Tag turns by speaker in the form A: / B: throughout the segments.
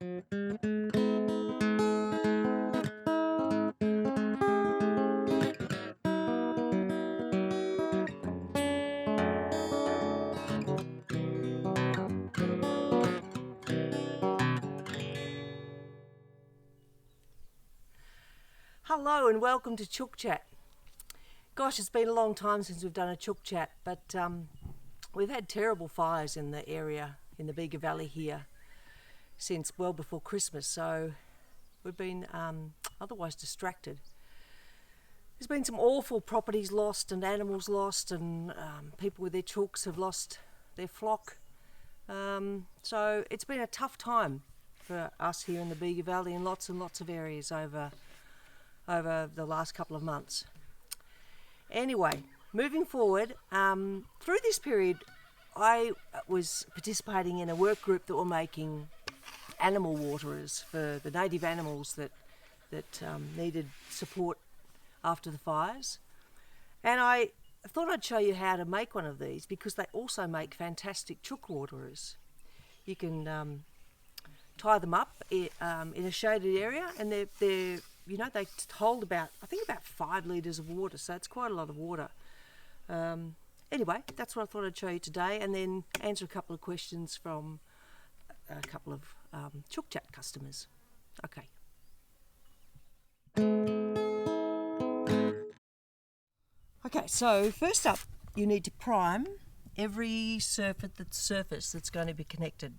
A: Hello and welcome to Chook Chat. Gosh, it's been a long time since we've done a Chook Chat, but we've had terrible fires in the area, in the Bega Valley here, since well before Christmas, so we've been otherwise distracted. There's been some awful properties lost and animals lost, and people with their chooks have lost their flock. So it's been a tough time for us here in the Bega Valley in lots and lots of areas over the last couple of months. Anyway, moving forward, through this period I was participating in a work group that were making animal waterers for the native animals that needed support after the fires. And I thought I'd show you how to make one of these, because they also make fantastic chook waterers. You can tie them up in a shaded area, and they're you know, they hold about 5 litres of water, so it's quite a lot of water. Anyway, that's what I thought I'd show you today, and then answer a couple of questions from a couple of Chook Chat customers. Okay. Okay, so first up, you need to prime every surface that's going to be connected.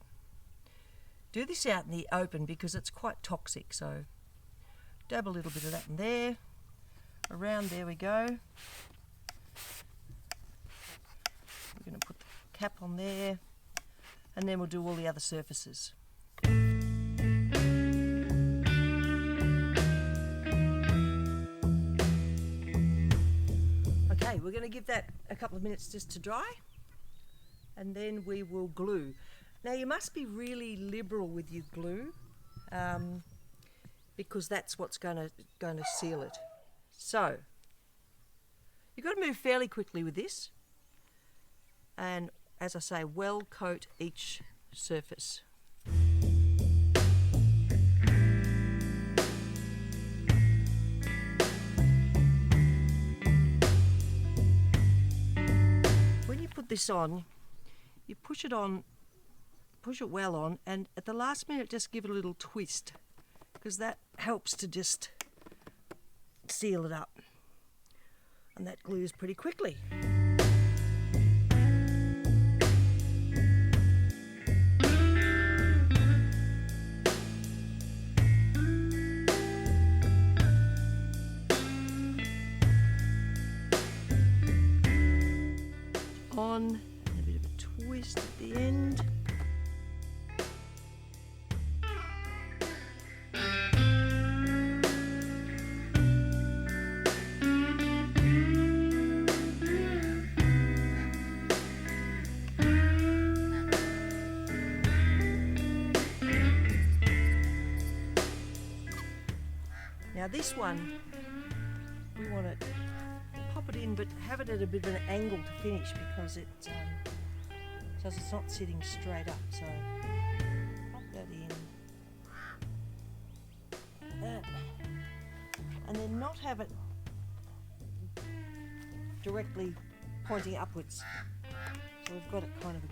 A: Do this out in the open because it's quite toxic, so dab a little bit of that in there. Around there we go. We're going to put the cap on there, and then we'll do all the other surfaces. Okay, we're going to give that a couple of minutes just to dry, and then we will glue. Now you must be really liberal with your glue, because that's what's going to seal it. So you've got to move fairly quickly with this, and as I say, well coat each surface. When you put this on, you push it well on, and at the last minute just give it a little twist, because that helps to just seal it up, and that glues pretty quickly. On, and a bit of a twist at the end. Now this one, we want to pop it in, but have it at a bit of an angle to finish, because it so it's not sitting straight up. So pop that in, like that, and then not have it directly pointing upwards. So we've got it kind of a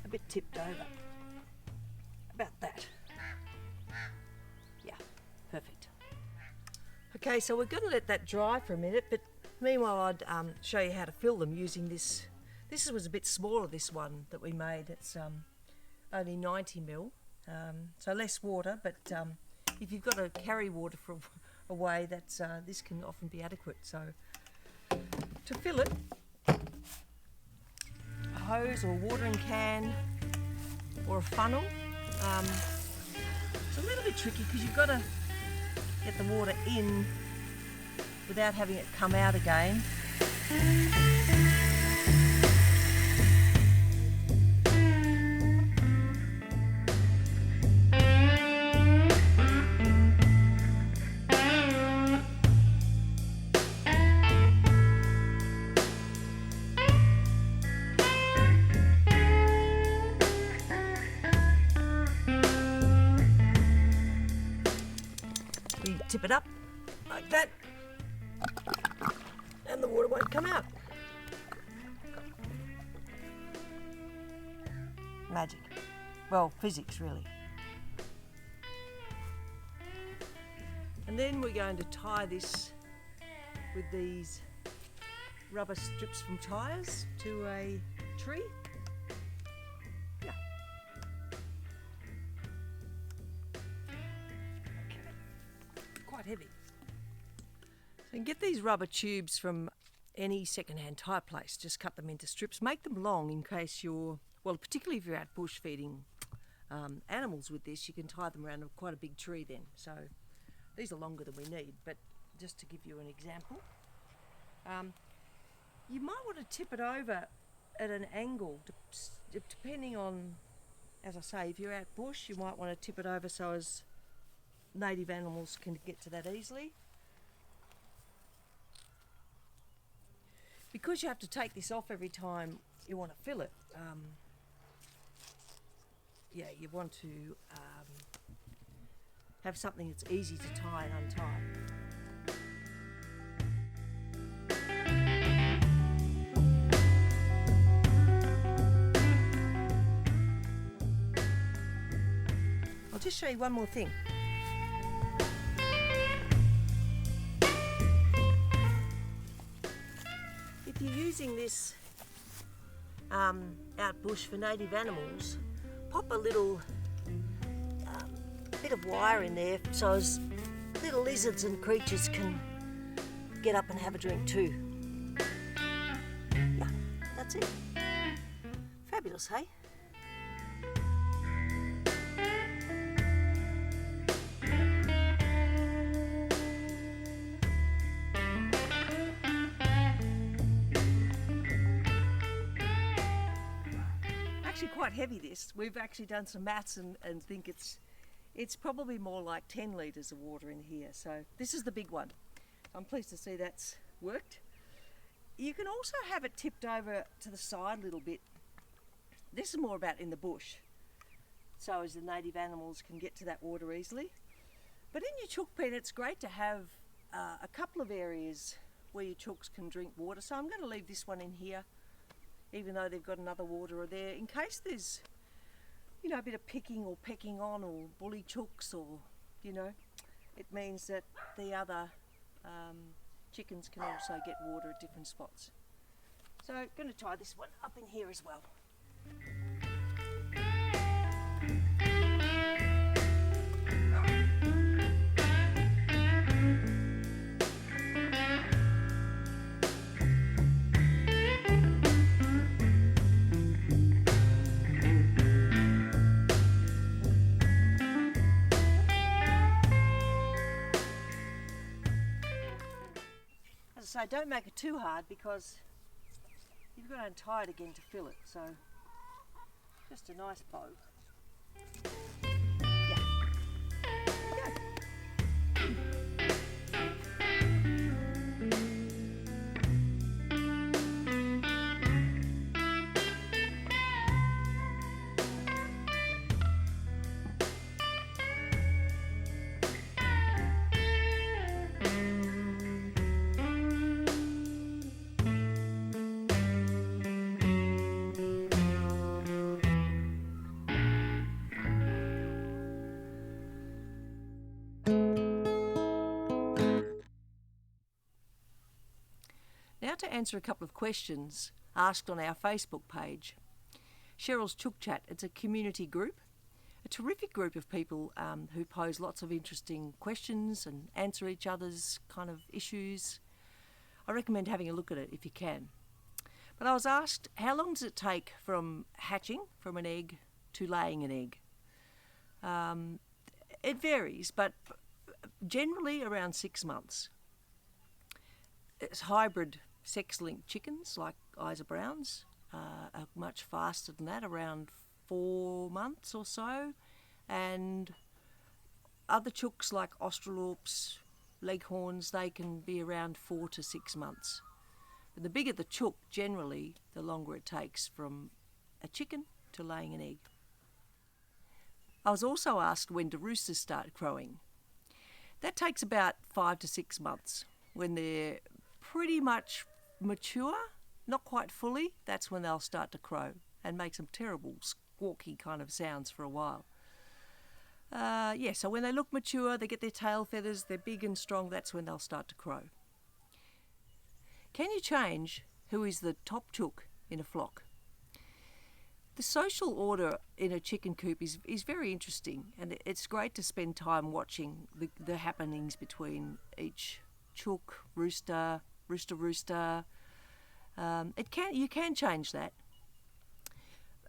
A: bit tipped over, about that. Perfect. Okay, so we're going to let that dry for a minute, but meanwhile I'd show you how to fill them using this. This was a bit smaller, this one that we made. It's only 90 ml, so less water, but if you've got to carry water for away, that's this can often be adequate. So to fill it, a hose or a watering can or a funnel. It's a little bit tricky because you've got to get the water in without having it come out again. You tip it up like that and the water won't come out. Magic. Well, physics really. And then we're going to tie this with these rubber strips from tyres to a tree. Yeah. Okay. Quite heavy. So you can get these rubber tubes from any second-hand tyre place. Just cut them into strips. Make them long in case you're, well, particularly if you're out bush feeding animals with this, you can tie them around quite a big tree then. So these are longer than we need, but just to give you an example. You might want to tip it over at an angle, depending on, as I say, if you're out bush, you might want to tip it over so as native animals can get to that easily. Because you have to take this off every time you want to fill it, yeah, you want to have something that's easy to tie and untie. I'll just show you one more thing. If you're using this out bush for native animals, pop a little bit of wire in there so as little lizards and creatures can get up and have a drink too. Yeah, that's it. Fabulous, hey? Actually quite heavy this. We've actually done some maths and think it's probably more like 10 litres of water in here. So this is the big one. I'm pleased to see that's worked. You can also have it tipped over to the side a little bit. This is more about in the bush, so as the native animals can get to that water easily. But in your chook pen, it's great to have a couple of areas where your chooks can drink water. So I'm going to leave this one in here, even though they've got another waterer there, in case there's, you know, a bit of picking or pecking on or bully chooks, or, you know, it means that the other chickens can also get water at different spots. So I'm going to tie this one up in here as well. So don't make it too hard because you've got to untie it again to fill it. So just a nice bow. Yeah. Go. Now to answer a couple of questions asked on our Facebook page. Cheryl's Chook Chat, it's a community group, a terrific group of people who pose lots of interesting questions and answer each other's kind of issues. I recommend having a look at it if you can. But I was asked, how long does it take from hatching from an egg to laying an egg? It varies, but generally around 6 months. It's hybrid sex-linked chickens like Isa Browns are much faster than that, around 4 months or so, and other chooks like Australorps, Leghorns, they can be around 4 to 6 months. But the bigger the chook, generally, the longer it takes from a chicken to laying an egg. I was also asked when do roosters start crowing. That takes about 5 to 6 months. When they're pretty much mature, not quite fully, that's when they'll start to crow and make some terrible squawky kind of sounds for a while. So when they look mature, they get their tail feathers, they're big and strong, that's when they'll start to crow. Can you change who is the top chook in a flock? The social order in a chicken coop is very interesting, and it's great to spend time watching the happenings between each chook, rooster. You can change that.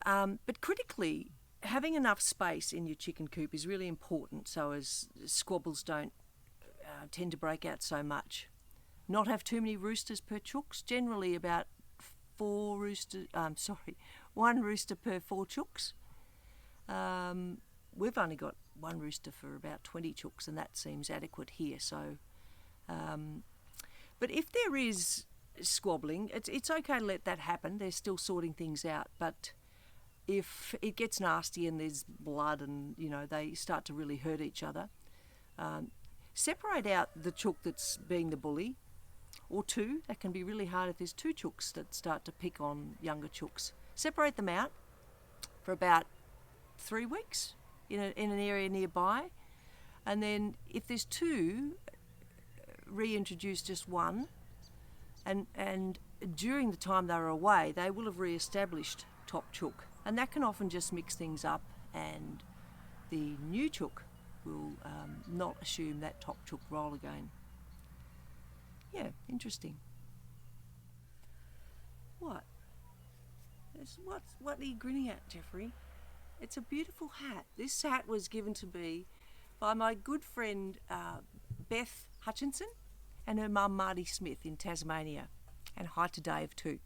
A: But critically, having enough space in your chicken coop is really important so as squabbles don't tend to break out so much. Not have too many roosters per chooks, generally about one rooster per 4 chooks. We've only got one rooster for about 20 chooks, and that seems adequate here. So, but if there is squabbling, it's okay to let that happen. They're still sorting things out. But if it gets nasty and there's blood and they start to really hurt each other, separate out the chook that's being the bully. Or 2, that can be really hard if there's 2 chooks that start to pick on younger chooks. Separate them out for about 3 weeks in an area nearby, and then if there's 2, reintroduce just 1, and during the time they're away, they will have re-established top chook, and that can often just mix things up, and the new chook will not assume that top chook role again. Yeah, interesting. What? What are you grinning at, Jeffrey? It's a beautiful hat. This hat was given to me by my good friend Beth Hutchinson and her mum Marty Smith in Tasmania. And hi to Dave too.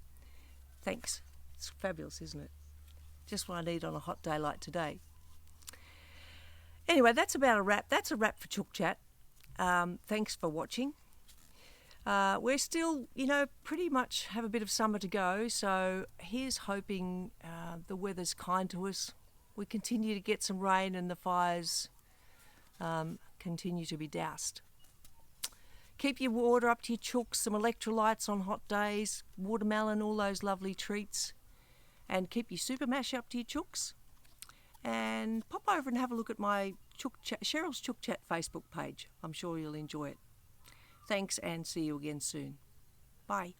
A: Thanks. It's fabulous, isn't it? Just what I need on a hot day like today. Anyway, that's about a wrap. That's a wrap for Chook Chat. Thanks for watching. We're still, pretty much have a bit of summer to go, so here's hoping the weather's kind to us. We continue to get some rain and the fires continue to be doused. Keep your water up to your chooks, some electrolytes on hot days, watermelon, all those lovely treats. And keep your super mash up to your chooks. And pop over and have a look at my Cheryl's Chook Chat Facebook page. I'm sure you'll enjoy it. Thanks, and see you again soon. Bye.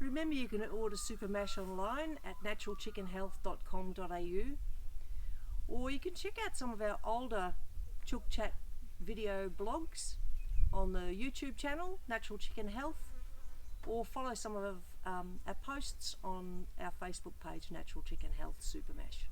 A: Remember, you can order Super Mash online at naturalchickenhealth.com.au. Or you can check out some of our older Chook Chat video blogs on the YouTube channel, Natural Chicken Health, or follow some of our posts on our Facebook page, Natural Chicken Health Super Mash.